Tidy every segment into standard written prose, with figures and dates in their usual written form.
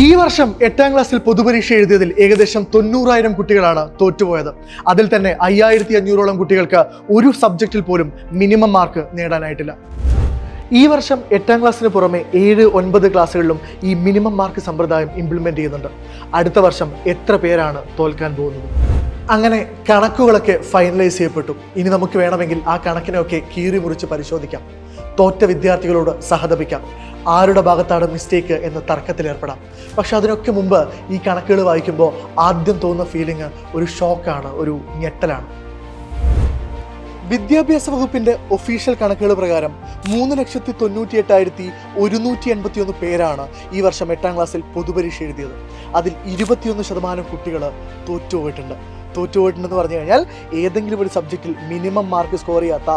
ഈ വർഷം 8ാം ക്ലാസ്സിൽ പൊതുപരീക്ഷ എഴുതിയതിൽ ഏകദേശം 90,000 കുട്ടികളാണ് തോറ്റുപോയത്. അതിൽ തന്നെ 5500ഓളം കുട്ടികൾക്ക് ഒരു സബ്ജക്റ്റിൽ പോലും മിനിമം മാർക്ക് നേടാനായിട്ടില്ല. ഈ വർഷം 8ാം ക്ലാസ്സിന് പുറമെ 7, 9 ക്ലാസ്സുകളിലും ഈ മിനിമം മാർക്ക് സമ്പ്രദായം ഇംപ്ലിമെന്റ് ചെയ്യുന്നുണ്ട്. അടുത്ത വർഷം എത്ര പേരാണ് തോൽക്കാൻ പോകുന്നത്? അങ്ങനെ കണക്കുകളൊക്കെ ഫൈനലൈസ് ചെയ്യപ്പെട്ടു. ഇനി നമുക്ക് വേണമെങ്കിൽ ആ കണക്കിനെയൊക്കെ കീറി മുറിച്ച് പരിശോധിക്കാം. തോറ്റ വിദ്യാർത്ഥികളോട് സഹതപിക്കാം. ആരുടെ ഭാഗത്താണ് മിസ്റ്റേക്ക് എന്ന തർക്കത്തിലേർപ്പെടാം. പക്ഷെ അതിനൊക്കെ മുമ്പ് ഈ കണക്കുകൾ വായിക്കുമ്പോൾ ആദ്യം തോന്നുന്ന ഫീലിംഗ് ഒരു ഷോക്കാണ്, ഒരു ഞെട്ടലാണ്. വിദ്യാഭ്യാസ വകുപ്പിന്റെ ഒഫീഷ്യൽ കണക്കുകൾ പ്രകാരം 3,98,181 പേരാണ് ഈ വർഷം 8ാം ക്ലാസ്സിൽ പൊതുപരീക്ഷ എഴുതിയത്. അതിൽ 21% കുട്ടികൾ തോറ്റുപോയിട്ടുണ്ടെന്ന് പറഞ്ഞു കഴിഞ്ഞാൽ ഏതെങ്കിലും ഒരു സബ്ജക്റ്റിൽ മിനിമം മാർക്ക് സ്കോർ ചെയ്യാത്ത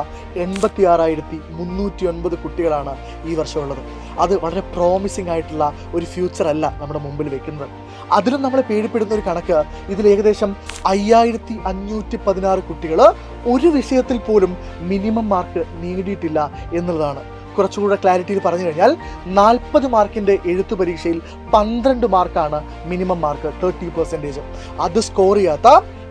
86,309 കുട്ടികളാണ് ഈ വർഷം ഉള്ളത്. അത് വളരെ പ്രോമിസിംഗ് ആയിട്ടുള്ള ഒരു ഫ്യൂച്ചർ അല്ല നമ്മുടെ മുമ്പിൽ വെക്കുന്നത്. അതിലും നമ്മളെ പേടിപ്പെടുന്ന ഒരു കണക്ക്, ഇതിൽ ഏകദേശം 5,516 കുട്ടികൾ ഒരു വിഷയത്തിൽ പോലും മിനിമം മാർക്ക് നേടിയിട്ടില്ല എന്നുള്ളതാണ്. കുറച്ചുകൂടെ ക്ലാരിറ്റിയിൽ പറഞ്ഞു കഴിഞ്ഞാൽ 40 മാർക്കിൻ്റെ എഴുത്തു പരീക്ഷയിൽ 12 മാർക്കാണ് മിനിമം മാർക്ക്, 30%. അത് സ്കോർ ചെയ്യാത്ത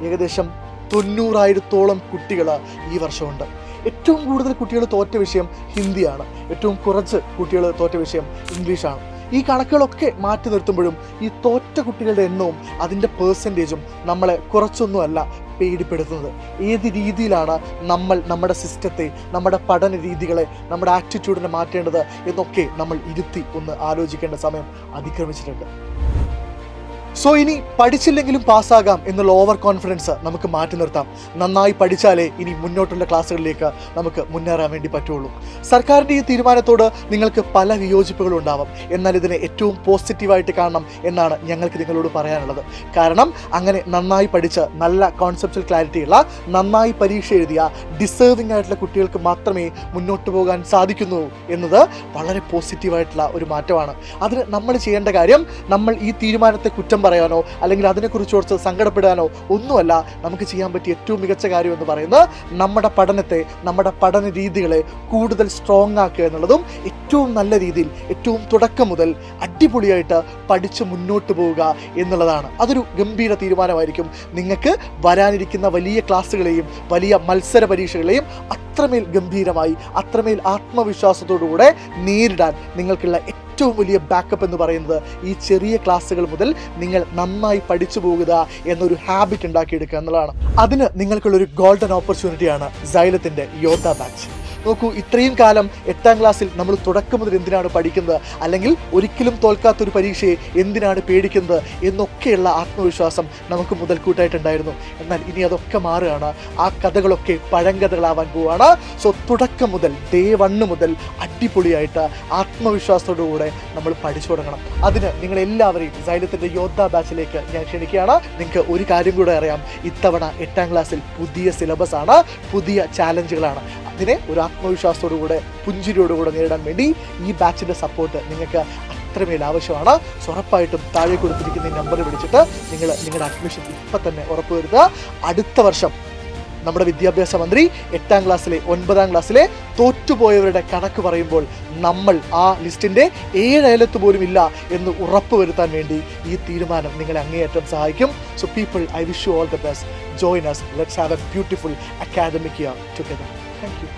ഏകദേശം 90,000ഓളം കുട്ടികൾ ഈ വർഷമുണ്ട്. ഏറ്റവും കൂടുതൽ കുട്ടികൾ തോറ്റ വിഷയം ഹിന്ദിയാണ്. ഏറ്റവും കുറച്ച് കുട്ടികൾ തോറ്റ വിഷയം ഇംഗ്ലീഷാണ്. ഈ കണക്കുകളൊക്കെ മാറ്റി നിർത്തുമ്പോഴും ഈ തോറ്റ കുട്ടികളുടെ എണ്ണവും അതിൻ്റെ പേഴ്സൻറ്റേജും നമ്മളെ കുറച്ചൊന്നുമല്ല പേടിപ്പെടുത്തുന്നത്. ഏത് രീതിയിലാണ് നമ്മൾ നമ്മുടെ സിസ്റ്റത്തെ, നമ്മുടെ പഠന രീതികളെ, നമ്മുടെ ആറ്റിറ്റ്യൂഡിനെ മാറ്റേണ്ടത് എന്നൊക്കെ നമ്മൾ ഇരുത്തി ഒന്ന് ആലോചിക്കേണ്ട സമയം അതിക്രമിച്ചിട്ടുണ്ട്. സോ ഇനി പഠിച്ചില്ലെങ്കിലും പാസ്സാകാം എന്നുള്ള ഓവർ കോൺഫിഡൻസ് നമുക്ക് മാറ്റി നിർത്താം. നന്നായി പഠിച്ചാലേ ഇനി മുന്നോട്ടുള്ള ക്ലാസ്സുകളിലേക്ക് നമുക്ക് മുന്നേറാൻ വേണ്ടി പറ്റുള്ളൂ. സർക്കാരിൻ്റെ ഈ തീരുമാനത്തോട് നിങ്ങൾക്ക് പല വിയോജിപ്പുകളും ഉണ്ടാവാം. എന്നാൽ ഇതിനെ ഏറ്റവും പോസിറ്റീവായിട്ട് കാണണം എന്നാണ് ഞങ്ങൾക്ക് നിങ്ങളോട് പറയാനുള്ളത്. കാരണം അങ്ങനെ നന്നായി പഠിച്ച് നല്ല കോൺസെപ്ച്വൽ ക്ലാരിറ്റിയുള്ള, നന്നായി പരീക്ഷ എഴുതിയ, ഡിസേർവിംഗ് ആയിട്ടുള്ള കുട്ടികൾക്ക് മാത്രമേ മുന്നോട്ട് പോകാൻ സാധിക്കുന്നു എന്നത് വളരെ പോസിറ്റീവായിട്ടുള്ള ഒരു മാറ്റമാണ്. അതിന് നമ്മൾ ചെയ്യേണ്ട കാര്യം, നമ്മൾ ഈ തീരുമാനത്തെ കുറ്റം പറയാനോ അല്ലെങ്കിൽ അതിനെക്കുറിച്ച് ഓർത്ത് സങ്കടപ്പെടാനോ ഒന്നുമല്ല. നമുക്ക് ചെയ്യാൻ പറ്റിയ ഏറ്റവും മികച്ച കാര്യം എന്ന് പറയുന്നത് നമ്മുടെ പഠനത്തെ, നമ്മുടെ പഠന രീതികളെ കൂടുതൽ സ്ട്രോങ് ആക്കുക എന്നുള്ളതും ഏറ്റവും നല്ല രീതിയിൽ ഏറ്റവും തുടക്കം മുതൽ അടിപൊളിയായിട്ട് പഠിച്ച് മുന്നോട്ട് പോവുക എന്നുള്ളതാണ്. അതൊരു ഗംഭീര തീരുമാനമായിരിക്കും. നിങ്ങൾക്ക് വരാനിരിക്കുന്ന വലിയ ക്ലാസ്സുകളെയും വലിയ മത്സര പരീക്ഷകളെയും അത്രമേൽ ഗംഭീരമായി, അത്രമേൽ ആത്മവിശ്വാസത്തോടുകൂടെ നേരിടാൻ നിങ്ങൾക്കുള്ള ഏറ്റവും വലിയ ബാക്കപ്പ് എന്ന് പറയുന്നത് ഈ ചെറിയ ക്ലാസ്സുകൾ മുതൽ നിങ്ങൾ നന്നായി പഠിച്ചു പോകുക എന്നൊരു ഹാബിറ്റ് ഉണ്ടാക്കിയെടുക്കുക എന്നുള്ളതാണ്. അതിന് നിങ്ങൾക്കുള്ളൊരു ഗോൾഡൻ ഓപ്പർച്യൂണിറ്റിയാണ് സൈലത്തിൻ്റെ യോദ്ധ ബാച്ച്. നോക്കൂ, ഇത്രയും കാലം 8ാം ക്ലാസ്സിൽ നമ്മൾ തുടക്കം മുതൽ എന്തിനാണ് പഠിക്കുന്നത്, അല്ലെങ്കിൽ ഒരിക്കലും തോൽക്കാത്തൊരു പരീക്ഷയെ എന്തിനാണ് പേടിക്കുന്നത് എന്നൊക്കെയുള്ള ആത്മവിശ്വാസം നമുക്ക് മുതൽക്കൂട്ടായിട്ടുണ്ടായിരുന്നു. എന്നാൽ ഇനി അതൊക്കെ മാറുകയാണ്. ആ കഥകളൊക്കെ പഴങ്കഥകളാവാൻ പോവുകയാണ്. സോ തുടക്കം മുതൽ, ഡേ 1 മുതൽ അടിപൊളിയായിട്ട് ആത്മവിശ്വാസത്തോടുകൂടെ നമ്മൾ പഠിച്ചു തുടങ്ങണം. അതിന് നിങ്ങളെല്ലാവരെയും സൈലത്തിൻ്റെ യോദ്ധ ബാച്ചിലേക്ക് ഞാൻ ക്ഷണിക്കുകയാണ്. നിങ്ങൾക്ക് ഒരു കാര്യം കൂടെ അറിയാം, ഇത്തവണ 8ാം ക്ലാസ്സിൽ പുതിയ സിലബസ് ആണ്, പുതിയ ചാലഞ്ചുകളാണ്. അതിനെ ഒരു ആത്മവിശ്വാസത്തോടുകൂടെ, പുഞ്ചിരിയോടുകൂടെ നേരിടാൻ വേണ്ടി ഈ ബാച്ചിൻ്റെ സപ്പോർട്ട് നിങ്ങൾക്ക് അത്രമേൽ ആവശ്യമാണ്. ഉറപ്പായിട്ടും താഴെ കൊടുത്തിരിക്കുന്ന ഈ നമ്പർ വിളിച്ചിട്ട് നിങ്ങളുടെ അഡ്മിഷൻ ഇപ്പം തന്നെ ഉറപ്പുവരുത്തുക. അടുത്ത വർഷം നമ്മുടെ വിദ്യാഭ്യാസ മന്ത്രി 8ാം ക്ലാസ്സിലെ 9ാം ക്ലാസ്സിലെ തോറ്റുപോയവരുടെ കണക്ക് പറയുമ്പോൾ നമ്മൾ ആ ലിസ്റ്റിൻ്റെ 7 അയലത്ത് പോലും ഇല്ല എന്ന് ഉറപ്പുവരുത്താൻ വേണ്ടി ഈ തീരുമാനം നിങ്ങളെ അങ്ങേയറ്റം സഹായിക്കും. So people, I wish you all the best. Join us. Let's have a beautiful academic year together. Thank you.